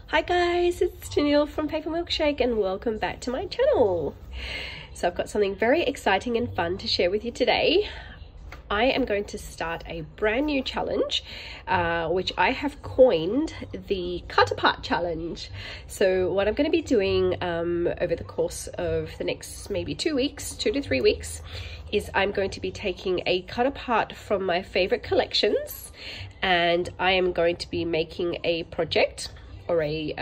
Hi guys, it's Tennille from Paper Milkshake and welcome back to my channel. So I've got something very exciting and fun to share with you today. I am going to start a brand new challenge, which I have coined the Cutapart challenge. So what I'm going to be doing over the course of the next maybe 2 weeks, 2 to 3 weeks, is I'm going to be taking a cut apart from my favorite collections, and I am going to be making a project or a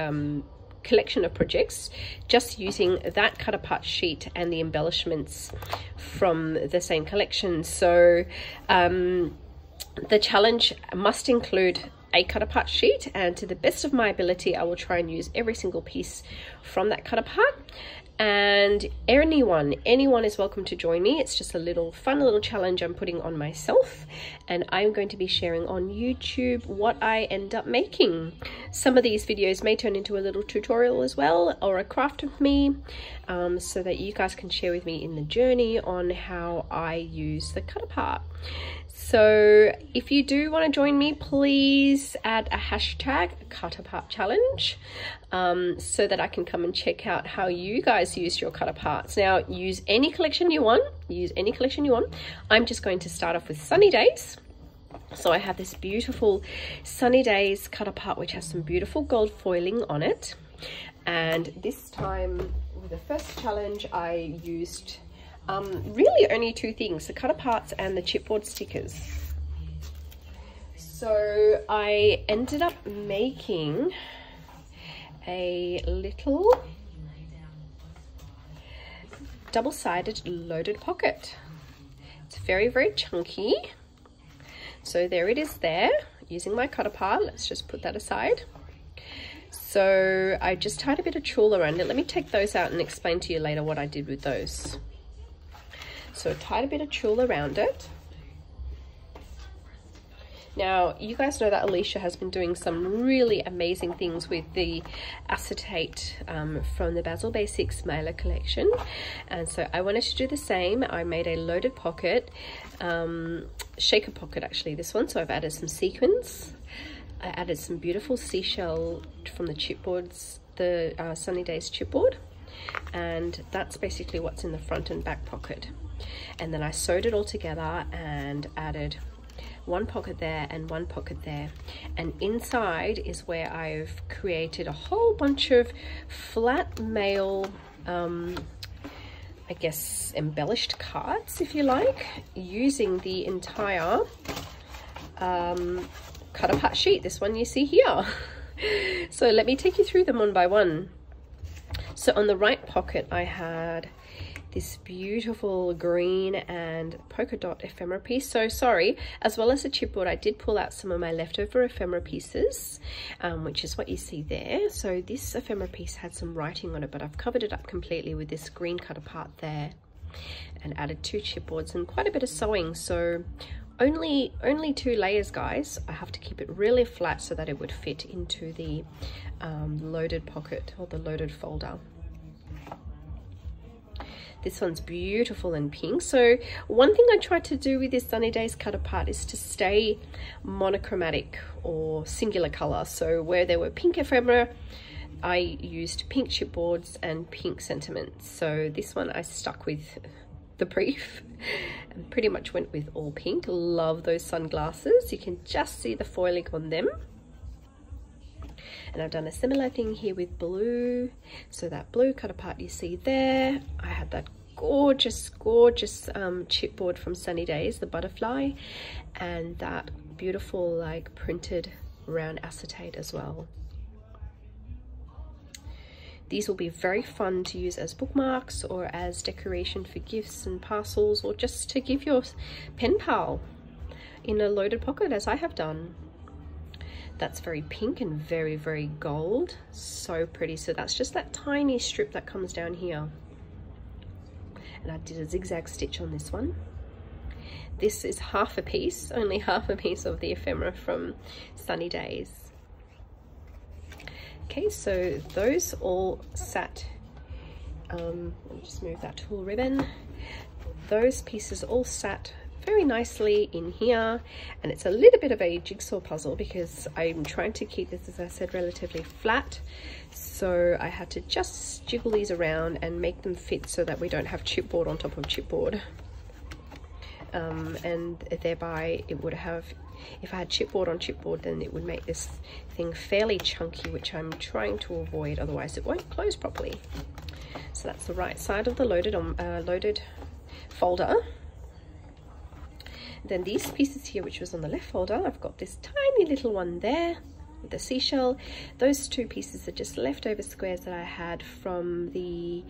collection of projects just using that cut apart sheet and the embellishments from the same collection. So the challenge must include a cut apart sheet, and to the best of my ability I will try and use every single piece from that cut apart. And anyone is welcome to join me. It's just a fun little challenge I'm putting on myself, and I'm going to be sharing on YouTube what I end up making. Some of these videos may turn into a little tutorial as well, or a craft of me, so that you guys can share with me in the journey on how I use the cut apart. So if you do want to join me, please add a hashtag Cutapart challenge, so that I can come and check out how you guys use your cut aparts. Now, use any collection you want. I'm just going to start off with Sunny Days. So I have this beautiful Sunny Days cut apart, which has some beautiful gold foiling on it. And this time with the first challenge, I used really only two things: the cut aparts and the chipboard stickers. So I ended up making a little double-sided loaded pocket. It's very chunky. So there it is there, using my cut apart. Let's just put that aside. So I just tied a bit of tulle around it. Let me take those out and explain to you later what I did with those. So I tied a bit of tulle around it. Now, you guys know that Alicia has been doing some really amazing things with the acetate from the Basil Basics mailer collection. And so I wanted to do the same. I made a loaded pocket, shaker pocket actually, this one. So I've added some sequins. I added some beautiful seashell from the chipboards, the Sunny Days chipboard. And that's basically what's in the front and back pocket. And then I sewed it all together and added one pocket there and one pocket there, and inside is where I've created a whole bunch of flat mail, I guess embellished cards, if you like, using the entire cut apart sheet, this one you see here. So let me take you through them one by one. So on the right pocket I had this beautiful green and polka dot ephemera piece. So sorry, as well as the chipboard, I did pull out some of my leftover ephemera pieces, which is what you see there. So this ephemera piece had some writing on it, but I've covered it up completely with this green cut apart there, and added 2 chipboards and quite a bit of sewing. So only 2 layers, guys. I have to keep it really flat so that it would fit into the loaded pocket or the loaded folder. This one's beautiful and pink. So one thing I tried to do with this Sunny Days cut apart is to stay monochromatic or singular color. So where there were pink ephemera, I used pink chipboards and pink sentiments. So this one I stuck with the brief and pretty much went with all pink. Love those sunglasses. You can just see the foiling on them. And I've done a similar thing here with blue. So that blue cut apart you see there, I had that gorgeous chipboard from Sunny Days, the butterfly, and that beautiful like printed round acetate as well. These will be very fun to use as bookmarks or as decoration for gifts and parcels, or just to give your pen pal in a loaded pocket, as I have done. That's very pink and very gold. So pretty. So that's just that tiny strip that comes down here. And I did a zigzag stitch on this one. This is half a piece, only half a piece of the ephemera from Sunny Days. Okay, so those all sat, let me just move that tulle ribbon. Those pieces all sat very nicely in here, and it's a little bit of a jigsaw puzzle because I'm trying to keep this, as I said, relatively flat, so I had to just jiggle these around and make them fit so that we don't have chipboard on top of chipboard, and thereby it would have, if I had chipboard on chipboard, then it would make this thing fairly chunky, which I'm trying to avoid, otherwise it won't close properly. So that's the right side of the loaded folder. Then these pieces here, which was on the left folder, I've got this tiny little one there with the seashell. Those two pieces are just leftover squares that I had from the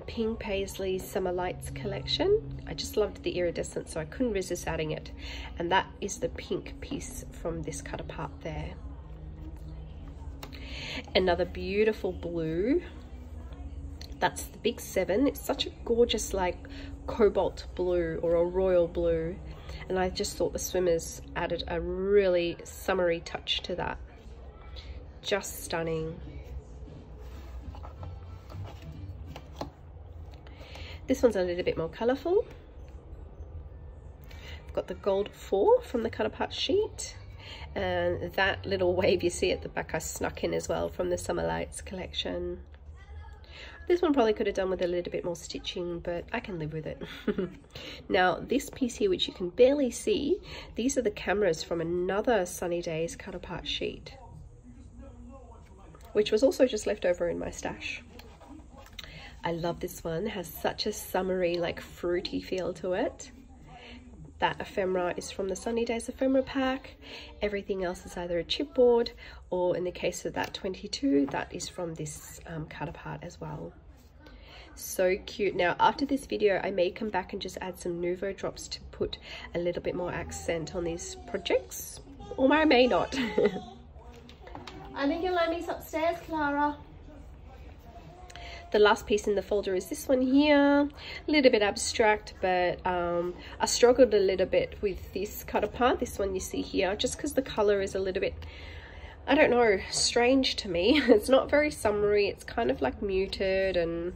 Pink Paisley Summer Lights collection. I just loved the iridescent, so I couldn't resist adding it. And that is the pink piece from this Cutapart there. Another beautiful blue. That's the big 7. It's such a gorgeous, like, cobalt blue or a royal blue, and I just thought the swimmers added a really summery touch to that. Just stunning. This one's a little bit more colourful. I've got the gold 4 from the Cutapart sheet, and that little wave you see at the back I snuck in as well from the Summer Lights collection. This one probably could have done with a little bit more stitching, but I can live with it. Now this piece here, which you can barely see, these are the cameras from another Sunny Days Cutapart sheet, which was also just left over in my stash. I love this one. It has such a summery, like, fruity feel to it. That ephemera is from the Sunny Days ephemera pack. Everything else is either a chipboard, or in the case of that 22, that is from this Cutapart as well. So cute. Now after this video, I may come back and just add some Nuvo drops to put a little bit more accent on these projects, or I may not. I think your Lammy's upstairs, Clara. The last piece in the folder is this one here. A little bit abstract, but I struggled a little bit with this Cutapart, this one you see here, just because the color is a little bit, I don't know, strange to me. It's not very summery, it's kind of like muted, and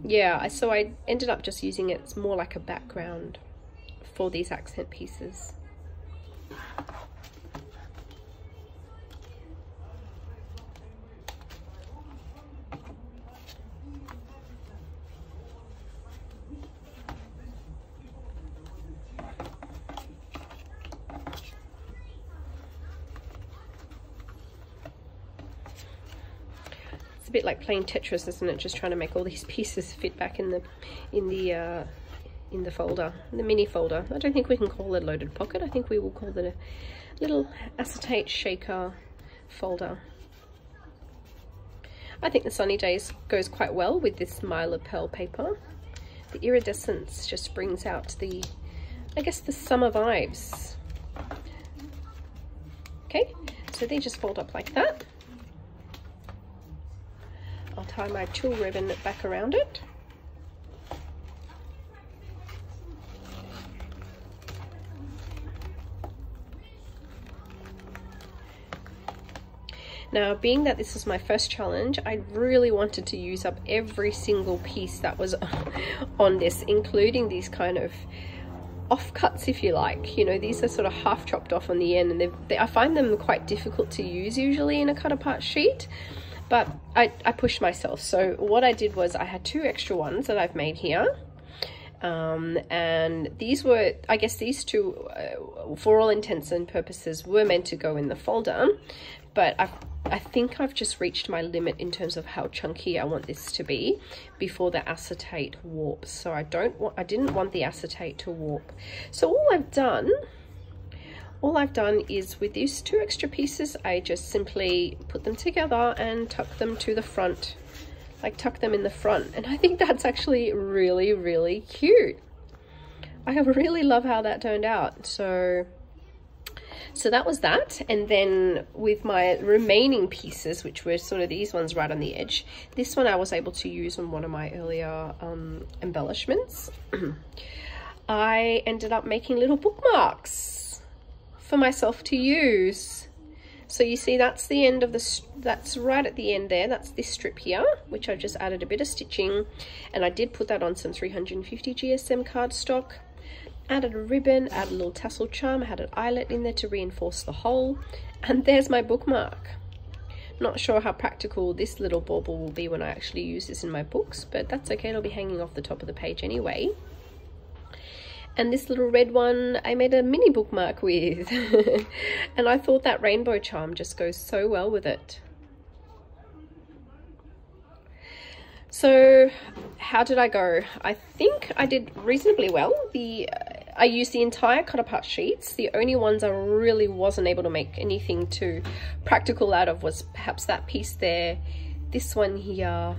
yeah, so I ended up just using it more like a background for these accent pieces. It's a bit like playing Tetris, isn't it? Just trying to make all these pieces fit back in the folder, the mini folder. I don't think we can call it a loaded pocket. I think we will call it a little acetate shaker folder. I think the Sunny Days goes quite well with this Mylar Pearl paper. The iridescence just brings out the, I guess, the summer vibes. Okay, so they just fold up like that. I'll tie my tulle ribbon back around it. Now, being that this is my first challenge, I really wanted to use up every single piece that was on this, including these kind of offcuts, if you like. You know, these are sort of half chopped off on the end, and I find them quite difficult to use usually in a Cutapart sheet. But I pushed myself. So what I did was I had 2 extra ones that I've made here. And these were, I guess these 2, for all intents and purposes, were meant to go in the folder. But I think I've just reached my limit in terms of how chunky I want this to be before the acetate warps. So I didn't want the acetate to warp. So all I've done is with these 2 extra pieces, I just simply put them together and tuck them to the front, like tuck them in the front. And I think that's actually really, really cute. I really love how that turned out. So that was that. And then with my remaining pieces, which were sort of these ones right on the edge, this one I was able to use on one of my earlier embellishments. I ended up making little bookmarks for myself to use. So you see, that's the end of this, that's right at the end there, that's this strip here, which I just added a bit of stitching, and I did put that on some 350 GSM cardstock. Added a ribbon, added a little tassel charm, I had an eyelet in there to reinforce the whole, and there's my bookmark. Not sure how practical this little bauble will be when I actually use this in my books, but that's okay, it'll be hanging off the top of the page anyway. And this little red one I made a mini bookmark with and I thought that rainbow charm just goes so well with it. So how did I go? I think I did reasonably well. I used the entire Cutapart sheets. The only ones I really wasn't able to make anything too practical out of was perhaps that piece there, this one here,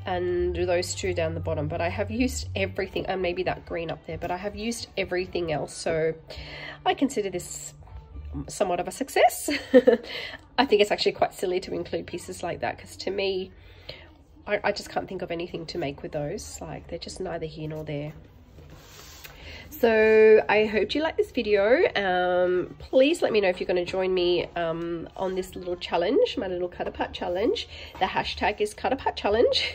and those two down the bottom. But I have used everything, and maybe that green up there, but I have used everything else. So I consider this somewhat of a success. I think it's actually quite silly to include pieces like that, because to me, I just can't think of anything to make with those. Like, they're just neither here nor there. So I hope you like this video. Please let me know if you're going to join me on this little challenge, my little Cutapart challenge. The hashtag is Cutapart challenge.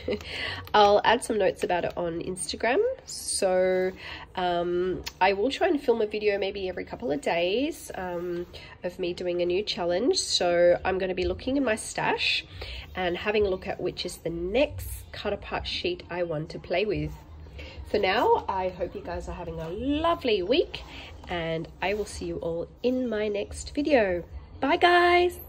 I'll add some notes about it on Instagram. So I will try and film a video maybe every couple of days of me doing a new challenge. So I'm going to be looking in my stash and having a look at which is the next Cutapart sheet I want to play with. For now, I hope you guys are having a lovely week, and I will see you all in my next video. Bye guys!